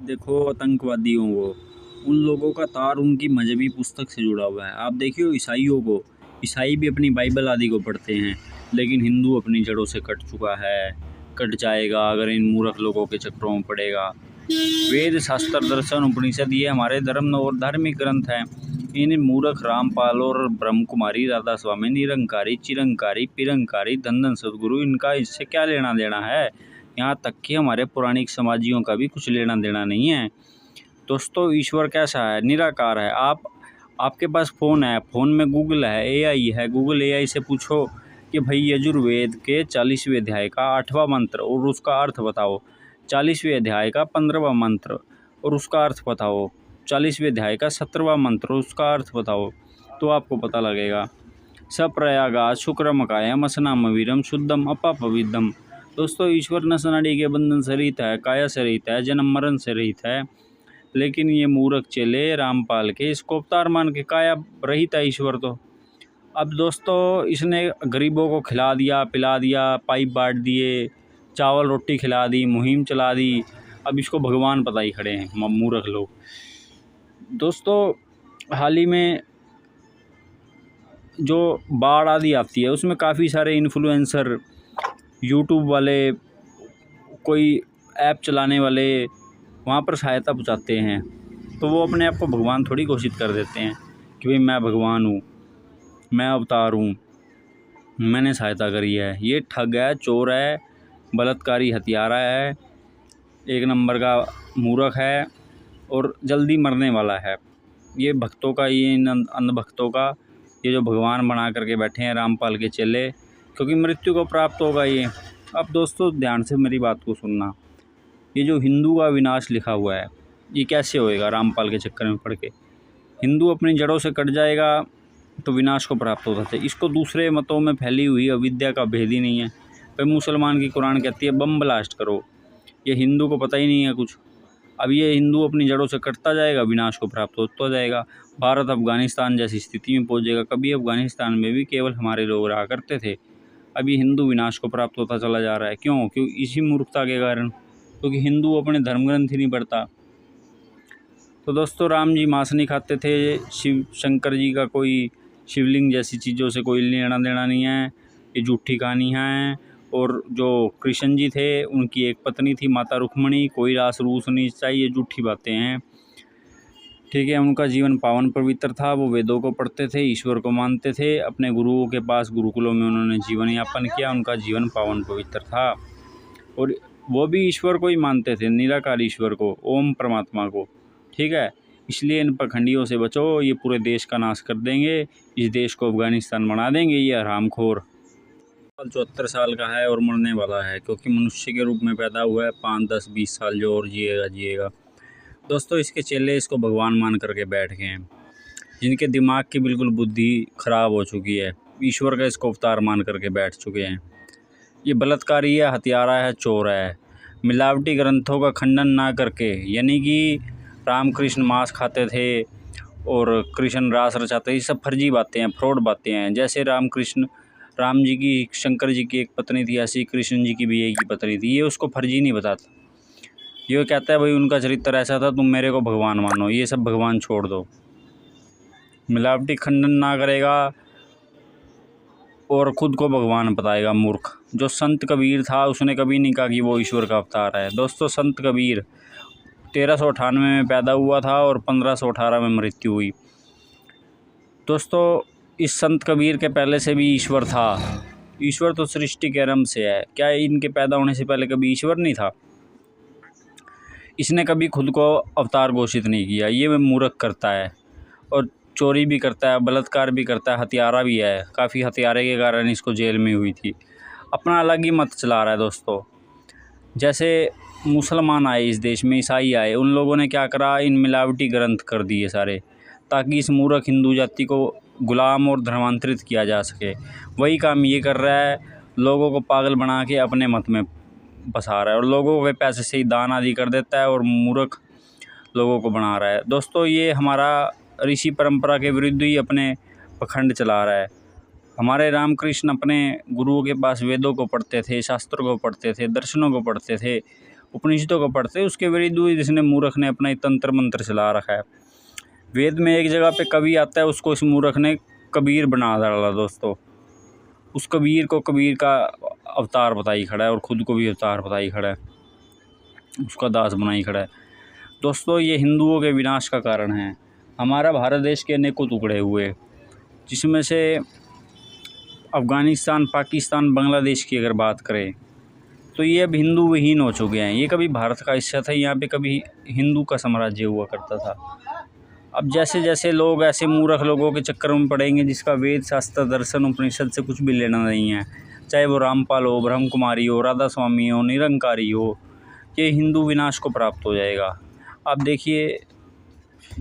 देखो आतंकवादियों को, उन लोगों का तार उनकी मजहबी पुस्तक से जुड़ा हुआ है। आप देखियो ईसाइयों को, ईसाई भी अपनी बाइबल आदि को पढ़ते हैं, लेकिन हिंदू अपनी जड़ों से कट चुका है, कट जाएगा अगर इन मूर्ख लोगों के चक्रों में पड़ेगा। वेद, शास्त्र, दर्शन, उपनिषद ये हमारे धर्म और धार्मिक ग्रंथ हैं। इन मूर्ख रामपाल और ब्रह्म कुमारी, राधा स्वामी, निरंकारी, चिरंकारी, पिरंकारी, धन सदगुरु, इनका इससे क्या लेना देना है। यहाँ तक कि हमारे पौराणिक समाजियों का भी कुछ लेना देना नहीं है। दोस्तों, ईश्वर कैसा है? निराकार है। आपके पास फ़ोन है, फ़ोन में गूगल है, एआई है। गूगल एआई से पूछो कि भाई यजुर्वेद के 40वें अध्याय का 8वां मंत्र और उसका अर्थ बताओ, 40वें अध्याय का 15वां मंत्र और उसका अर्थ बताओ, 40वें अध्याय का 17वां मंत्र और उसका अर्थ बताओ, तो आपको पता लगेगा। सप्रयागात शुक्रमकायम असनाम वीरम शुद्धम अपापविद्धम। दोस्तों, ईश्वर नस नाड़ी के बंधन से रहित है, काया से रहित है, जन्म मरण से रहित है, लेकिन ये मूर्ख चेले रामपाल के इसको अवतार मान के काया रहित है ईश्वर। तो अब दोस्तों, इसने गरीबों को खिला दिया, पिला दिया, पाइप बांट दिए, चावल रोटी खिला दी, मुहिम चला दी। अब इसको भगवान पता ही खड़े हैं मूर्ख लोग। दोस्तों, हाल ही में जो बाढ़ आदि आती है उसमें काफ़ी सारे इन्फ्लुएंसर, यूट्यूब वाले, कोई ऐप चलाने वाले वहाँ पर सहायता पहुँचाते हैं, तो वो अपने आप को भगवान थोड़ी घोषित कर देते हैं कि भाई मैं भगवान हूँ, मैं अवतार हूँ, मैंने सहायता करी है। ये ठग है, चोर है, बलात्कारी, हत्यारा है, एक नंबर का मूर्ख है और जल्दी मरने वाला है। ये भक्तों का, ये इन अंधभक्तों का, ये जो भगवान बना करके बैठे हैं रामपाल के चेले, क्योंकि मृत्यु को प्राप्त होगा ये। अब दोस्तों, ध्यान से मेरी बात को सुनना। ये जो हिंदू का विनाश लिखा हुआ है, ये कैसे होएगा? रामपाल के चक्कर में पड़ के हिंदू अपनी जड़ों से कट जाएगा तो विनाश को प्राप्त होता था। इसको दूसरे मतों में फैली हुई अविद्या का भेद ही नहीं है। भाई मुसलमान की कुरान कहती है बम ब्लास्ट करो, ये हिंदू को पता ही नहीं है कुछ। अब ये हिंदू अपनी जड़ों से कटता जाएगा, विनाश को प्राप्त होता जाएगा, भारत अफ़गानिस्तान जैसी स्थिति में पहुंचेगा। कभी अफ़गानिस्तान में भी केवल हमारे लोग रहा करते थे, अब ये हिंदू विनाश को प्राप्त होता चला जा रहा है। क्यों? इसी मूर्खता के कारण, क्योंकि हिंदू अपने धर्म ग्रंथ ही नहीं पढ़ता। तो दोस्तों, राम जी मांस नहीं खाते थे, शिव शंकर जी का कोई शिवलिंग जैसी चीज़ों से कोई लेना देना नहीं है, ये झूठी कहानी है। और जो कृष्ण जी थे, उनकी एक पत्नी थी माता रुक्मणी, कोई रास रूस नहीं चाहिए, झूठी बातें हैं, ठीक है। उनका जीवन पावन पवित्र था, वो वेदों को पढ़ते थे, ईश्वर को मानते थे, अपने गुरुओं के पास गुरुकुलों में उन्होंने जीवन यापन किया, उनका जीवन पावन पवित्र था। और वो भी ईश्वर को ही मानते थे, निराकार ईश्वर को, ओम परमात्मा को, ठीक है। इसलिए इन पखंडियों से बचो, ये पूरे देश का नाश कर देंगे, इस देश को अफ़गानिस्तान बना देंगे ये हरामखोर। 74 साल का है और मरने वाला है, क्योंकि मनुष्य के रूप में पैदा हुआ है। 5, 10, 20 साल जो और जिएगा। दोस्तों, इसके चेले इसको भगवान मान करके बैठ गए हैं, जिनके दिमाग की बिल्कुल बुद्धि ख़राब हो चुकी है, ईश्वर का इसको अवतार मान करके बैठ चुके हैं। ये बलात्कारी है, हत्यारा है, चोर है। मिलावटी ग्रंथों का खंडन ना करके, यानी कि रामकृष्ण मांस खाते थे और कृष्ण रास रचाते, ये सब फर्जी बातें हैं, फ्रॉड बातें हैं। जैसे राम जी की, शंकर जी की एक पत्नी थी, ऐसी कृष्ण जी की भी एक ही पत्नी थी। ये उसको फर्जी नहीं बताता, ये कहता है भाई उनका चरित्र ऐसा था, तुम मेरे को भगवान मानो, ये सब भगवान छोड़ दो। मिलावटी खंडन ना करेगा और ख़ुद को भगवान बताएगा, मूर्ख। जो संत कबीर था, उसने कभी नहीं कहा कि वो ईश्वर का अवतार है। दोस्तों, संत कबीर 1398 में पैदा हुआ था और 1518 में मृत्यु हुई। दोस्तों, इस संत कबीर के पहले से भी ईश्वर था। ईश्वर तो सृष्टि के आरंभ से है। क्या इनके पैदा होने से पहले कभी ईश्वर नहीं था? इसने कभी खुद को अवतार घोषित नहीं किया। ये मूर्ख करता है और चोरी भी करता है, बलात्कार भी करता है, हत्यारा भी है। काफ़ी हत्यारे के कारण इसको जेल में हुई थी। अपना अलग ही मत चला रहा है। दोस्तों, जैसे मुसलमान आए इस देश में, ईसाई आए, उन लोगों ने क्या करा, इन मिलावटी ग्रंथ कर दिए सारे, ताकि इस मूर्ख हिंदू जाति को गुलाम और धर्मांतरित किया जा सके। वही काम ये कर रहा है, लोगों को पागल बना के अपने मत में फंसा रहा है और लोगों के पैसे से ही दान आदि कर देता है और मूर्ख लोगों को बना रहा है। दोस्तों, ये हमारा ऋषि परंपरा के विरुद्ध ही अपने पखंड चला रहा है। हमारे रामकृष्ण अपने गुरुओं के पास वेदों को पढ़ते थे, शास्त्रों को पढ़ते थे, दर्शनों को पढ़ते थे, उपनिषदों को पढ़ते उसके विरुद्ध इसने मूर्ख ने अपना तंत्र मंत्र चला रखा है। वेद में एक जगह पे कवि आता है, उसको इस मूर्ख ने कबीर बना डाला दोस्तों। उस कबीर को कबीर का अवतार बताई खड़ा है और ख़ुद को भी अवतार बताई खड़ा है, उसका दास बनाई खड़ा है। दोस्तों ये हिंदुओं के विनाश का कारण है। हमारा भारत देश के अनेकों टुकड़े हुए, जिसमें से अफ़गानिस्तान, पाकिस्तान, बांग्लादेश की अगर बात करें तो ये अब हिंदू विहीन हो चुके हैं। ये कभी भारत का हिस्सा था, यहाँ पे कभी हिंदू का साम्राज्य हुआ करता था। अब जैसे जैसे लोग ऐसे मूर्ख लोगों के चक्कर में पड़ेंगे जिसका वेद, शास्त्र, दर्शन, उपनिषद से कुछ भी लेना नहीं है, चाहे वो रामपाल हो, ब्रह्म कुमारी हो, राधा स्वामी हो, निरंकारी हो, ये हिंदू विनाश को प्राप्त हो जाएगा। आप देखिए